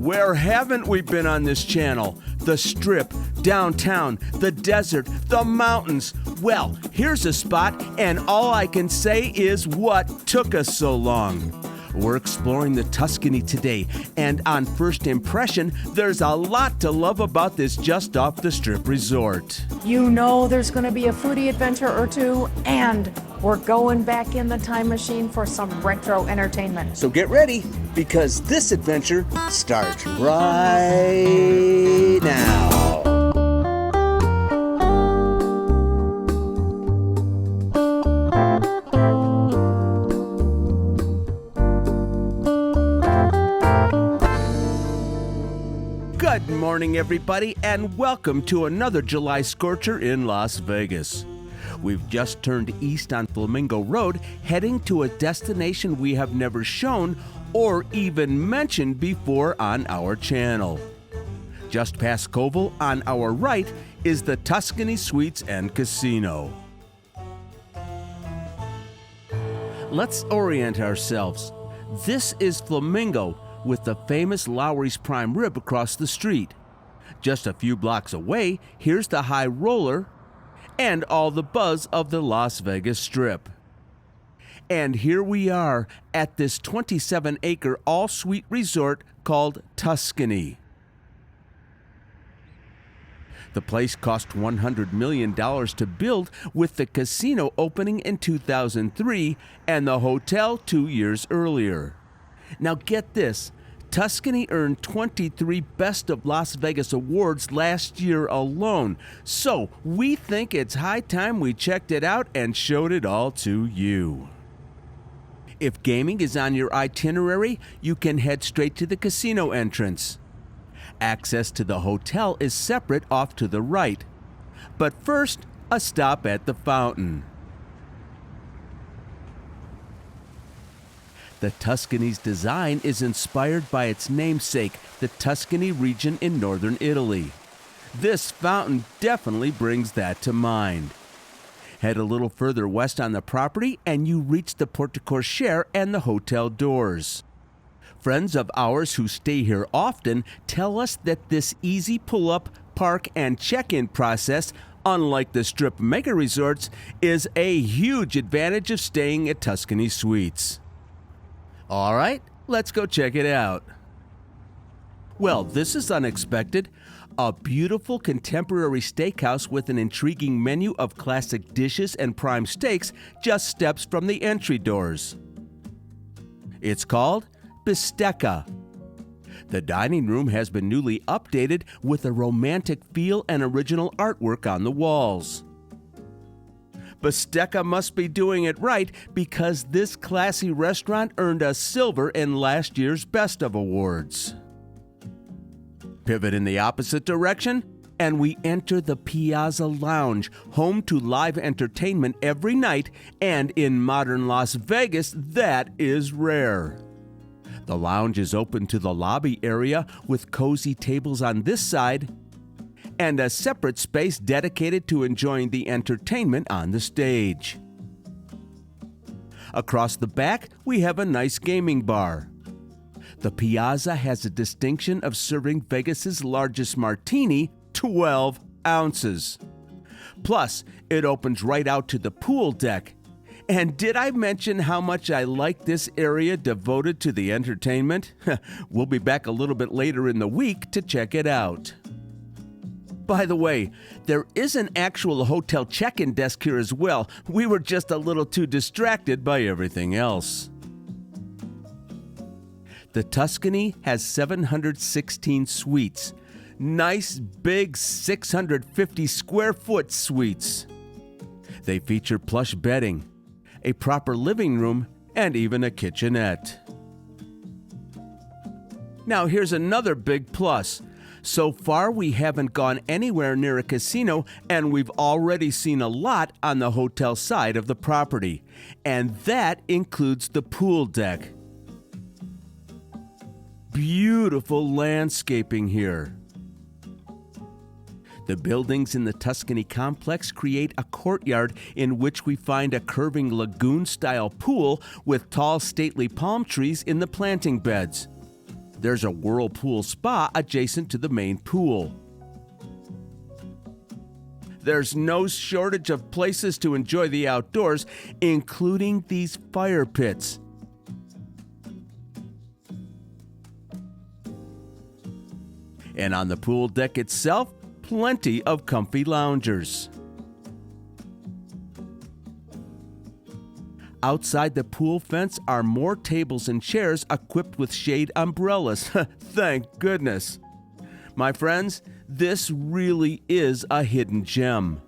Where haven't we been on this channel? The Strip, downtown, the desert, the mountains. Well, here's a spot, and all I can say is what took us so long. We're exploring the Tuscany today, and on first impression, there's a lot to love about this just off the Strip resort. You know there's going to be a foodie adventure or two, and we're going back in the time machine for some retro entertainment. So get ready, because this adventure starts right now. Good morning, everybody, and welcome to another July Scorcher in Las Vegas. We've just turned east on Flamingo Road, heading to a destination we have never shown or even mentioned before on our channel. Just past Koval, on our right, is the Tuscany Suites and Casino. Let's orient ourselves. This is Flamingo, with the famous Lowry's Prime Rib across the street. Just a few blocks away, here's the High Roller and all the buzz of the Las Vegas Strip. And here we are at this 27-acre all-suite resort called Tuscany. The place cost $100 million to build, with the casino opening in 2003 and the hotel 2 years earlier. Now get this, Tuscany earned 23 Best of Las Vegas awards last year alone, so we think it's high time we checked it out and showed it all to you. If gaming is on your itinerary, you can head straight to the casino entrance. Access to the hotel is separate off to the right. But first, a stop at the fountain. The Tuscany's design is inspired by its namesake, the Tuscany region in northern Italy. This fountain definitely brings that to mind. Head a little further west on the property and you reach the porte cochere and the hotel doors. Friends of ours who stay here often tell us that this easy pull-up, park, and check-in process, unlike the Strip mega resorts, is a huge advantage of staying at Tuscany Suites. All right, let's go check it out. Well, this is unexpected. A beautiful contemporary steakhouse with an intriguing menu of classic dishes and prime steaks just steps from the entry doors. It's called Bistecca. The dining room has been newly updated with a romantic feel and original artwork on the walls. Bistecca must be doing it right, because this classy restaurant earned a silver in last year's Best of Awards. Pivot in the opposite direction, and we enter the Piazza Lounge, home to live entertainment every night, and in modern Las Vegas, that is rare. The lounge is open to the lobby area with cozy tables on this side, and a separate space dedicated to enjoying the entertainment on the stage. Across the back, we have a nice gaming bar. The Piazza has a distinction of serving Vegas's largest martini, 12 ounces. Plus, it opens right out to the pool deck. And did I mention how much I like this area devoted to the entertainment? We'll be back a little bit later in the week to check it out. By the way, there is an actual hotel check-in desk here as well. We were just a little too distracted by everything else. The Tuscany has 716 suites. Nice, big 650 square foot suites. They feature plush bedding, a proper living room, and even a kitchenette. Now here's another big plus. So far, we haven't gone anywhere near a casino, and we've already seen a lot on the hotel side of the property. And that includes the pool deck. Beautiful landscaping here. The buildings in the Tuscany complex create a courtyard in which we find a curving lagoon-style pool with tall, stately palm trees in the planting beds. There's a whirlpool spa adjacent to the main pool. There's no shortage of places to enjoy the outdoors, including these fire pits. And on the pool deck itself, plenty of comfy loungers. Outside the pool fence are more tables and chairs equipped with shade umbrellas. Thank goodness. My friends, this really is a hidden gem.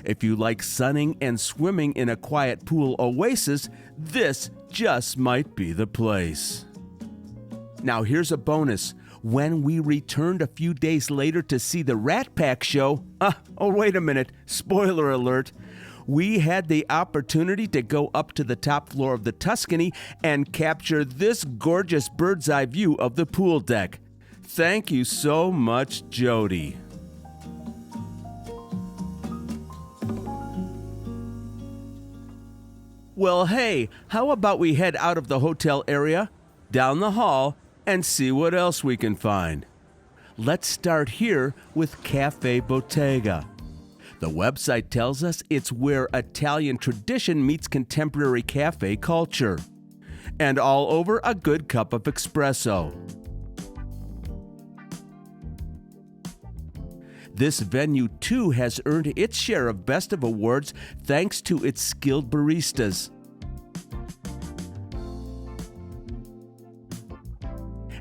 If you like sunning and swimming in a quiet pool oasis, this just might be the place. Now here's a bonus. When we returned a few days later to see the Rat Pack show, wait a minute, spoiler alert, we had the opportunity to go up to the top floor of the Tuscany and capture this gorgeous bird's eye view of the pool deck. Thank you so much, Jodi. Well, hey, how about we head out of the hotel area, down the hall, and see what else we can find? Let's start here with Cafe Bottega. The website tells us it's where Italian tradition meets contemporary cafe culture. And all over a good cup of espresso. This venue too has earned its share of Best of awards thanks to its skilled baristas.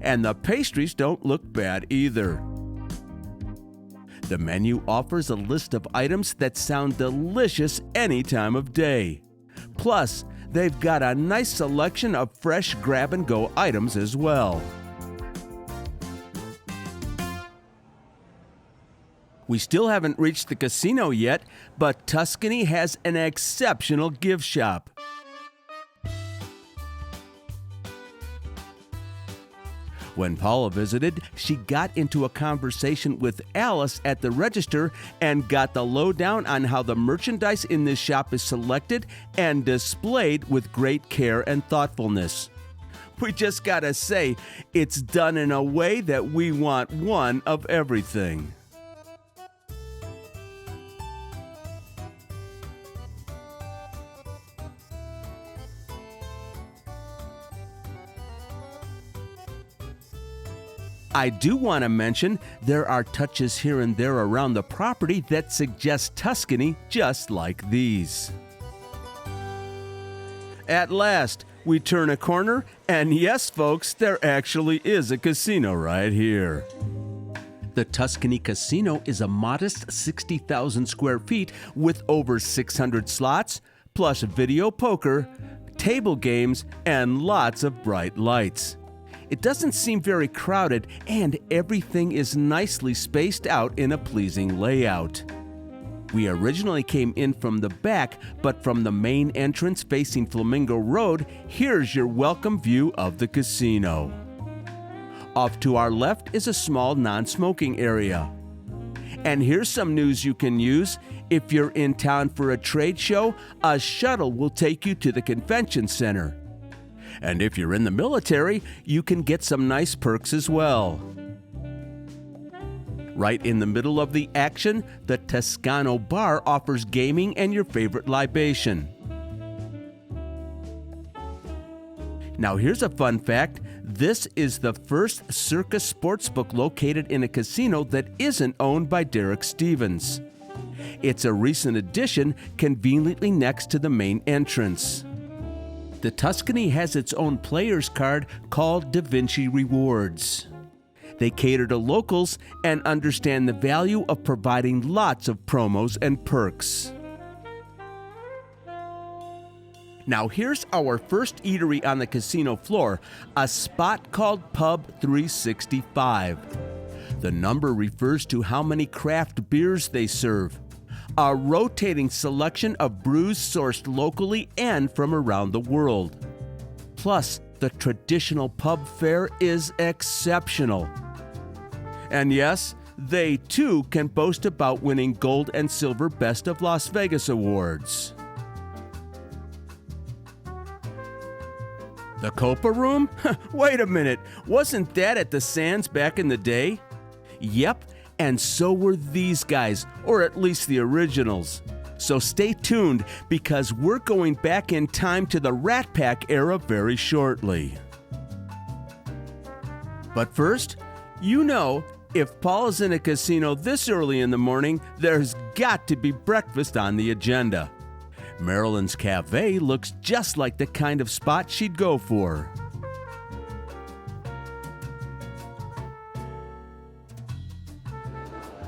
And the pastries don't look bad either. The menu offers a list of items that sound delicious any time of day. Plus, they've got a nice selection of fresh grab-and-go items as well. We still haven't reached the casino yet, but Tuscany has an exceptional gift shop. When Paula visited, she got into a conversation with Alice at the register and got the lowdown on how the merchandise in this shop is selected and displayed with great care and thoughtfulness. We just gotta say, it's done in a way that we want one of everything. I do want to mention there are touches here and there around the property that suggest Tuscany just like these. At last, we turn a corner, and yes, folks, there actually is a casino right here. The Tuscany Casino is a modest 60,000 square feet with over 600 slots, plus video poker, table games, and lots of bright lights. It doesn't seem very crowded, and everything is nicely spaced out in a pleasing layout. We originally came in from the back, but from the main entrance facing Flamingo Road, here's your welcome view of the casino. Off to our left is a small non-smoking area. And here's some news you can use. If you're in town for a trade show, a shuttle will take you to the convention center. And if you're in the military, you can get some nice perks as well. Right in the middle of the action, the Toscano Bar offers gaming and your favorite libation. Now here's a fun fact. This is the first Circus sportsbook located in a casino that isn't owned by Derek Stevens. It's a recent addition, conveniently next to the main entrance. The Tuscany has its own player's card called Da Vinci Rewards. They cater to locals and understand the value of providing lots of promos and perks. Now here's our first eatery on the casino floor, a spot called Pub 365. The number refers to how many craft beers they serve. A rotating selection of brews sourced locally and from around the world. Plus, the traditional pub fare is exceptional. And yes, they too can boast about winning gold and silver Best of Las Vegas awards. The Copa Room? Wait a minute, wasn't that at the Sands back in the day? Yep, and so were these guys, or at least the originals. So stay tuned, because we're going back in time to the Rat Pack era very shortly. But first, you know, if Paula's in a casino this early in the morning, there's got to be breakfast on the agenda. Marilyn's Cafe looks just like the kind of spot she'd go for.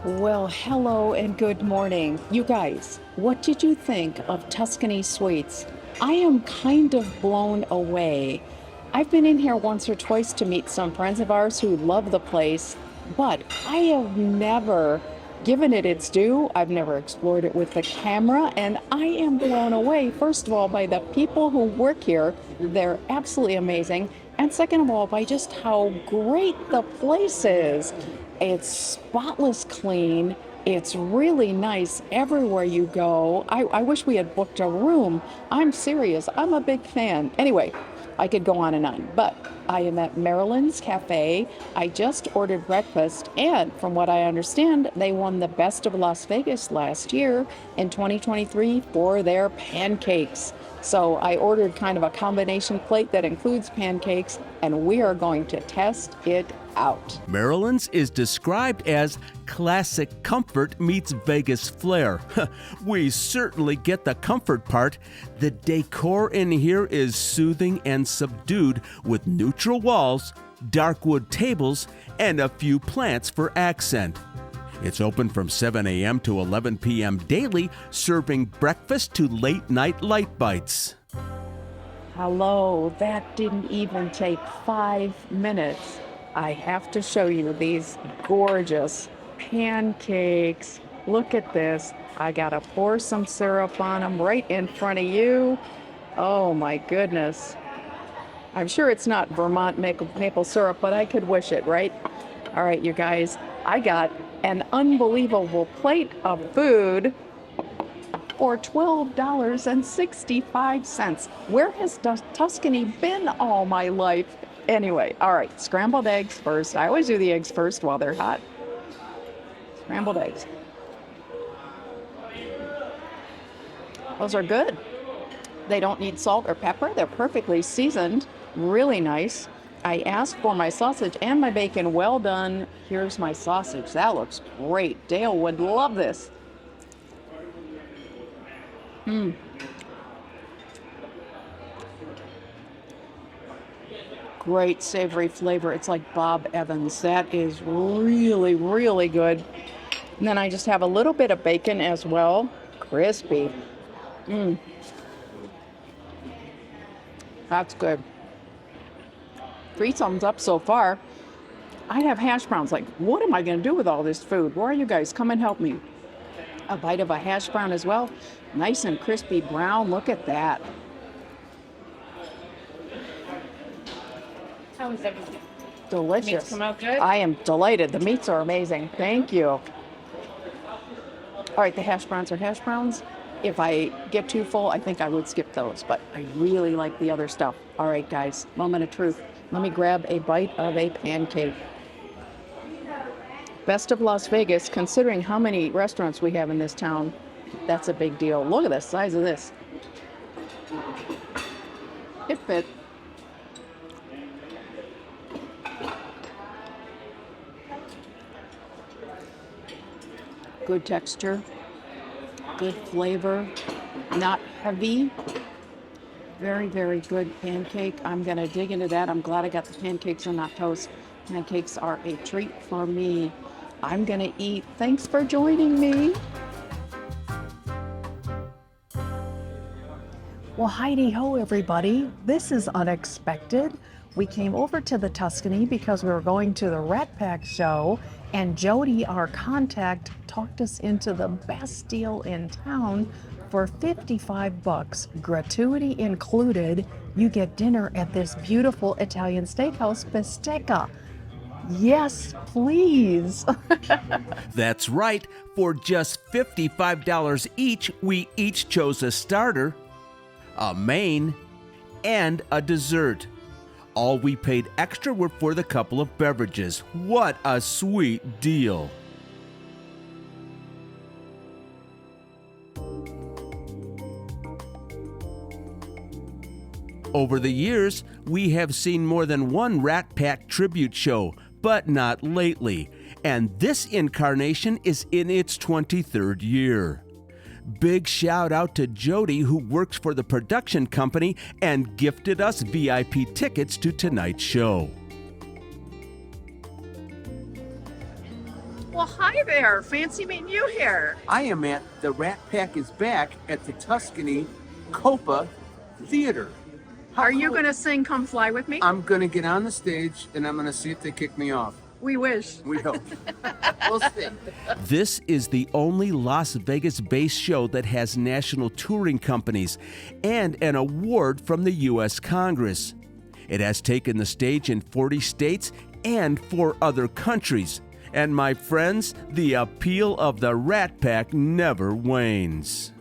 Well, hello and good morning. You guys, what did you think of Tuscany Suites? I am kind of blown away. I've been in here once or twice to meet some friends of ours who love the place, but I have never given it its due. I've never explored it with the camera, and I am blown away, first of all, by the people who work here. They're absolutely amazing. And second of all, by just how great the place is. It's spotless clean. It's really nice everywhere you go. I wish we had booked a room. I'm serious. I'm a big fan. Anyway, I could go on and on, but I am at Marilyn's Cafe. I just ordered breakfast, and from what I understand, they won the Best of Las Vegas last year in 2023 for their pancakes. So I ordered kind of a combination plate that includes pancakes, and we are going to test it out. Marilyn's is described as classic comfort meets Vegas flair. We certainly get the comfort part. The decor in here is soothing and subdued, with neutral walls, dark wood tables, and a few plants for accent. It's open from 7 a.m. to 11 p.m. daily, serving breakfast to late-night light bites. Hello, that didn't even take 5 minutes. I have to show you these gorgeous pancakes. Look at this. I gotta pour some syrup on them right in front of you. Oh my goodness. I'm sure it's not Vermont maple syrup, but I could wish it, right? All right, you guys, I got an unbelievable plate of food for $12.65. Where has Tuscany been all my life? Anyway, all right, scrambled eggs first. I always do the eggs first while they're hot. Scrambled eggs. Those are good. They don't need salt or pepper. They're perfectly seasoned. Really nice. I asked for my sausage and my bacon well done. Here's my sausage. That looks great. Dale would love this. Great savory flavor. It's like Bob Evans. That is really, really good. And then I just have a little bit of bacon as well. Crispy. That's good. 3 thumbs up so far. I have hash browns. Like, what am I going to do with all this food? Where are you guys? Come and help me. A bite of a hash brown as well. Nice and crispy brown. Look at that. How is everything? Delicious. Meats come out good? I am delighted. The meats are amazing. Thank you. All right, the hash browns are hash browns. If I get too full, I think I would skip those, but I really like the other stuff. All right, guys, moment of truth. Let me grab a bite of a pancake. Best of Las Vegas, considering how many restaurants we have in this town, that's a big deal. Look at the size of this. It fit. Good texture, good flavor, not heavy. Very, very good pancake. I'm gonna dig into that. I'm glad I got the pancakes and not toast. Pancakes are a treat for me. I'm gonna eat. Thanks for joining me. Well, Heidi ho, everybody. This is unexpected. We came over to the Tuscany because we were going to the Rat Pack show, and Jodi, our contact, talked us into the best deal in town. For $55, gratuity included, you get dinner at this beautiful Italian steakhouse, Bistecca. Yes, please. That's right. For just $55 each, we each chose a starter, a main, and a dessert. All we paid extra were for the couple of beverages. What a sweet deal. Over the years, we have seen more than one Rat Pack tribute show, but not lately. And this incarnation is in its 23rd year. Big shout out to Jodi, who works for the production company and gifted us VIP tickets to tonight's show. Well, hi there. Fancy meeting you here. I am at the Rat Pack is back at the Tuscany Copa Theater. Are you going to sing Come Fly With Me? I'm going to get on the stage and I'm going to see if they kick me off. We wish. We hope. We'll see. This is the only Las Vegas-based show that has national touring companies and an award from the U.S. Congress. It has taken the stage in 40 states and 4 other countries. And my friends, the appeal of the Rat Pack never wanes.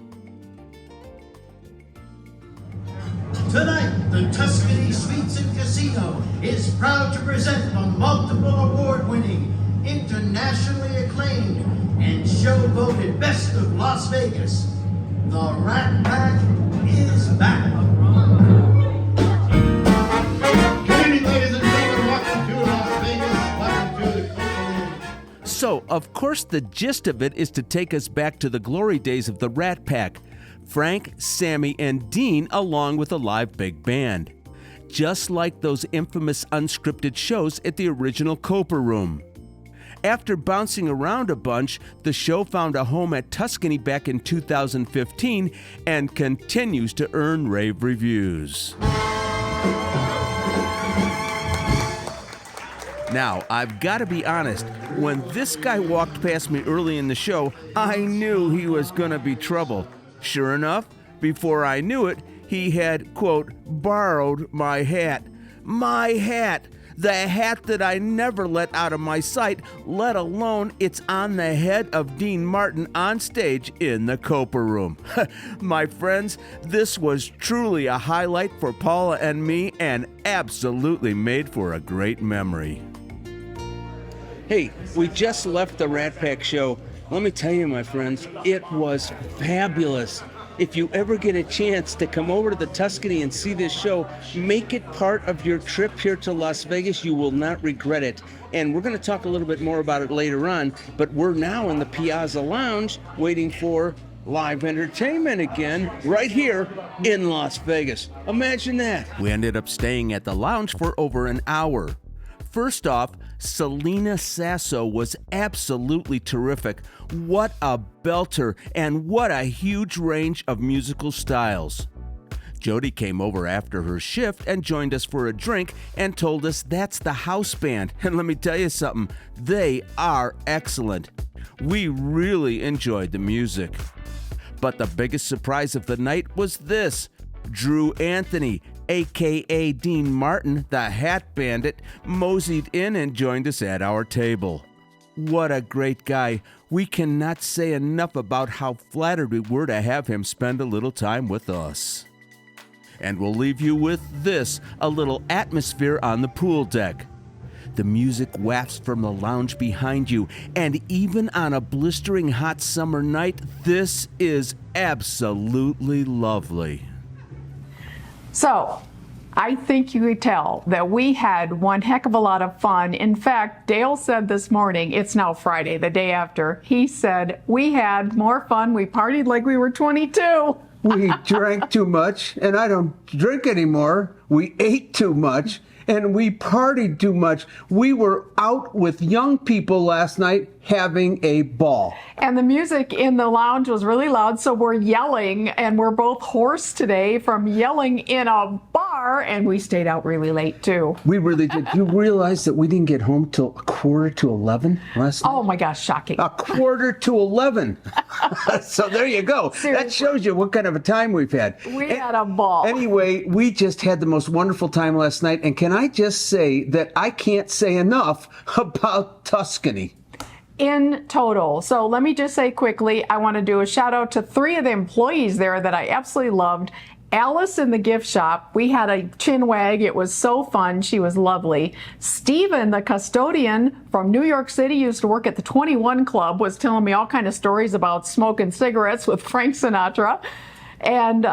Tonight, the Tuscany Suites Casino is proud to present the multiple award-winning, internationally acclaimed, and show voted best of Las Vegas. The Rat Pack is back. Good evening, ladies and gentlemen. Welcome to Las Vegas. Welcome to the Copa Room. So, of course, the gist of it is to take us back to the glory days of the Rat Pack. Frank, Sammy, and Dean, along with a live big band. Just like those infamous unscripted shows at the original Copa Room. After bouncing around a bunch, the show found a home at Tuscany back in 2015 and continues to earn rave reviews. Now, I've got to be honest, when this guy walked past me early in the show, I knew he was going to be trouble. Sure enough, before I knew it, he had, quote, borrowed my hat. My hat! The hat that I never let out of my sight, let alone it's on the head of Dean Martin on stage in the Copa Room. My friends, this was truly a highlight for Paula and me and absolutely made for a great memory. Hey, we just left the Rat Pack show. Let me tell you, my friends, it was fabulous. If you ever get a chance to come over to the Tuscany and see this show, make it part of your trip here to Las Vegas. You will not regret it. And we're going to talk a little bit more about it later on, but we're now in the Piazza Lounge waiting for live entertainment again right here in Las Vegas. Imagine that. We ended up staying at the lounge for over an hour. First off, Selena Sasso was absolutely terrific. What a belter, and what a huge range of musical styles. Jodi came over after her shift and joined us for a drink and told us that's the house band. And let me tell you something, they are excellent. We really enjoyed the music. But the biggest surprise of the night was this. Drew Anthony, a.k.a. Dean Martin, the Hat Bandit, moseyed in and joined us at our table. What a great guy. We cannot say enough about how flattered we were to have him spend a little time with us. And we'll leave you with this, a little atmosphere on the pool deck. The music wafts from the lounge behind you, and even on a blistering hot summer night, this is absolutely lovely. So, I think you could tell that we had one heck of a lot of fun. In fact, Dale said this morning, it's now Friday, the day after, he said, we had more fun, we partied like we were 22. We drank too much, and I don't drink anymore. We ate too much, and we partied too much. We were out with young people last night having a ball. And the music in the lounge was really loud, so we're yelling, and we're both hoarse today from yelling in a bar, and we stayed out really late too. We really did. You realize that we didn't get home till 11:15 last night? Oh my gosh, shocking. 11:15. So there you go. Seriously. That shows you what kind of a time we've had. We had a ball. Anyway, we just had the most wonderful time last night, and can I just say that I can't say enough about Tuscany. In total. So let me just say quickly, I want to do a shout out to 3 of the employees there that I absolutely loved. Alice in the gift shop. We had a chin wag. It was so fun. She was lovely. Stephen, the custodian from New York City, used to work at the 21 Club, was telling me all kind of stories about smoking cigarettes with Frank Sinatra. And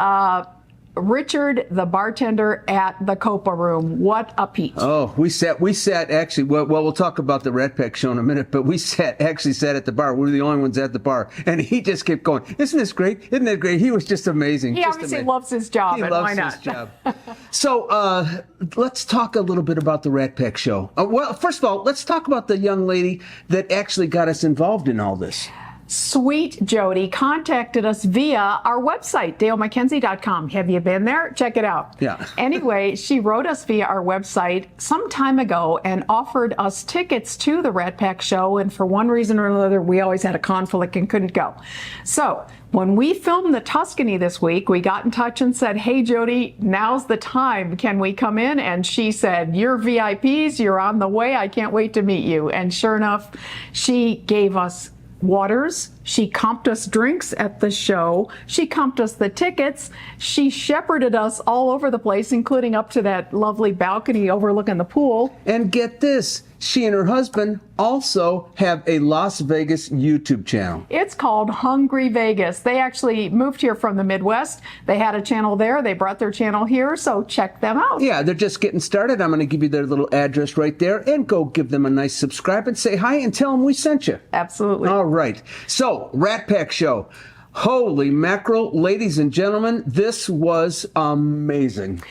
Richard, the bartender at the Copa Room. What a peach. Oh, we sat actually, well, we'll talk about the Rat Pack show in a minute, but we actually sat at the bar. We were the only ones at the bar. And he just kept going, isn't this great? Isn't that great? He was just amazing. He obviously loves his job, and why not? He loves his job. So let's talk a little bit about the Rat Pack show. Well, first of all, let's talk about the young lady that actually got us involved in all this. Sweet Jodi contacted us via our website, dalemckenzie.com. Have you been there? Check it out. Yeah. Anyway, she wrote us via our website some time ago and offered us tickets to the Rat Pack show. And for one reason or another, we always had a conflict and couldn't go. So when we filmed the Tuscany this week, we got in touch and said, hey, Jodi, now's the time. Can we come in? And she said, you're VIPs. You're on the way. I can't wait to meet you. And sure enough, she gave us waters. She comped us drinks at the show. She comped us the tickets. She shepherded us all over the place, including up to that lovely balcony overlooking the pool. And get this, she and her husband also have a Las Vegas YouTube channel. It's called Hungry Vegas. They actually moved here from the Midwest. They had a channel there. They brought their channel here, so check them out. Yeah, they're just getting started. I'm going to give you their little address right there, and go give them a nice subscribe and say hi and tell them we sent you. Absolutely. All right. So, Rat Pack show. Holy mackerel, ladies and gentlemen, this was amazing.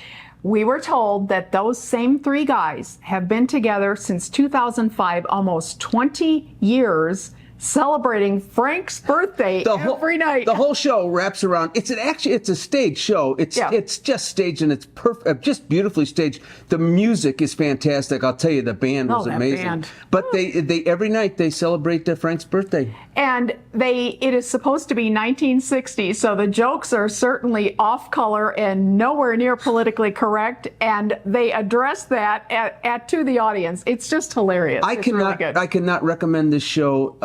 We were told that those same three guys have been together since 2005, almost 20 years, celebrating Frank's birthday every night. The whole show wraps around. It's a stage show. It's just staged, and it's perfect, just beautifully staged. The music is fantastic. I'll tell you, the band was amazing. Band. But they every night they celebrate Frank's birthday. And it is supposed to be 1960, so the jokes are certainly off color and nowhere near politically correct, and they address that to the audience. It's just hilarious. It's really good. I cannot recommend this show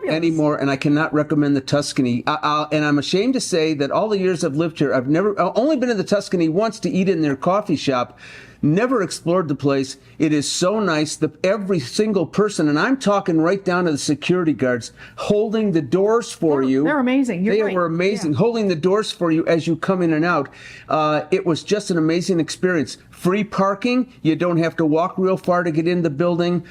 anymore, and I cannot recommend the Tuscany. And I'm ashamed to say that all the years I've lived here, I've only been in the Tuscany once to eat in their coffee shop. Never explored the place. It is so nice. Every single person, and I'm talking right down to the security guards, holding the doors for you. They're amazing. They were amazing, holding the doors for you as you come in and out. It was just an amazing experience. Free parking. You don't have to walk real far to get in the building.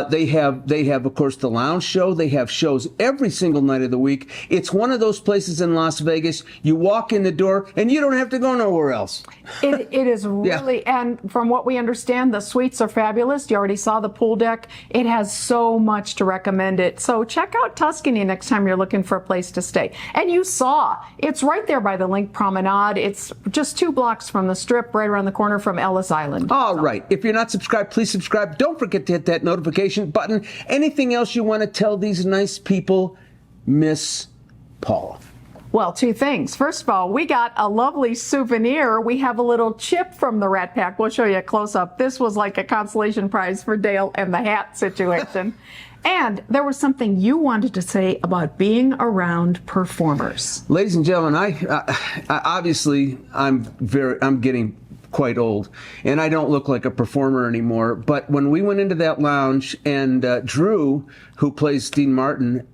They have, of course, the lounge show. They have shows every single night of the week. It's one of those places in Las Vegas. You walk in the door, and you don't have to go nowhere else. It is really, and from what we understand, the suites are fabulous. You already saw the pool deck. It has so much to recommend it. So check out Tuscany next time you're looking for a place to stay. And you saw, it's right there by the Link Promenade. It's just 2 blocks from the Strip, right around the corner from Ellis Island. All right. If you're not subscribed, please subscribe. Don't forget to hit that notification button. Anything else you want to tell these nice people, Miss Paula? Well, 2 things. First of all, we got a lovely souvenir. We have a little chip from the Rat Pack. We'll show you a close-up. This was like a consolation prize for Dale and the hat situation. And there was something you wanted to say about being around performers. Ladies and gentlemen, obviously I'm getting quite old, and I don't look like a performer anymore. But when we went into that lounge, and Drew, who plays Dean Martin,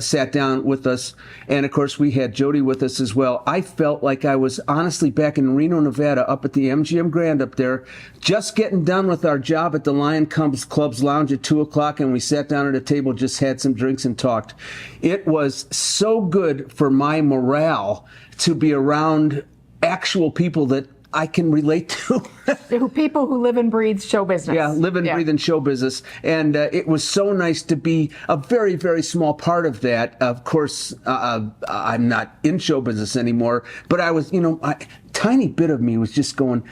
sat down with us, and of course we had Jodi with us as well, I felt like I was honestly back in Reno, Nevada, up at the MGM Grand up there, just getting done with our job at the Lion Club's Lounge at 2 o'clock, and we sat down at a table, just had some drinks and talked. It was so good for my morale to be around actual people that I can relate to. People who live and breathe show business. Yeah, live and breathe in show business. And it was so nice to be a very, very small part of that. Of course, I'm not in show business anymore, but I was, a tiny bit of me was just going,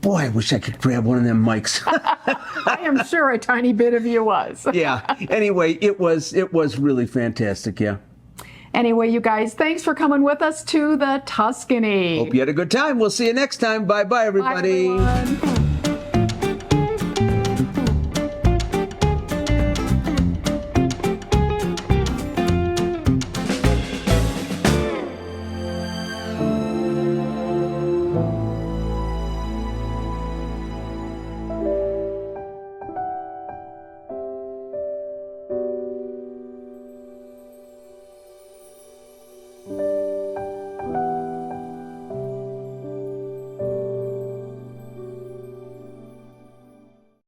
boy, I wish I could grab one of them mics. I am sure a tiny bit of you was. Yeah. Anyway, it was really fantastic. Yeah. Anyway, you guys, thanks for coming with us to the Tuscany. Hope you had a good time. We'll see you next time. Bye-bye, everybody. Bye, everyone.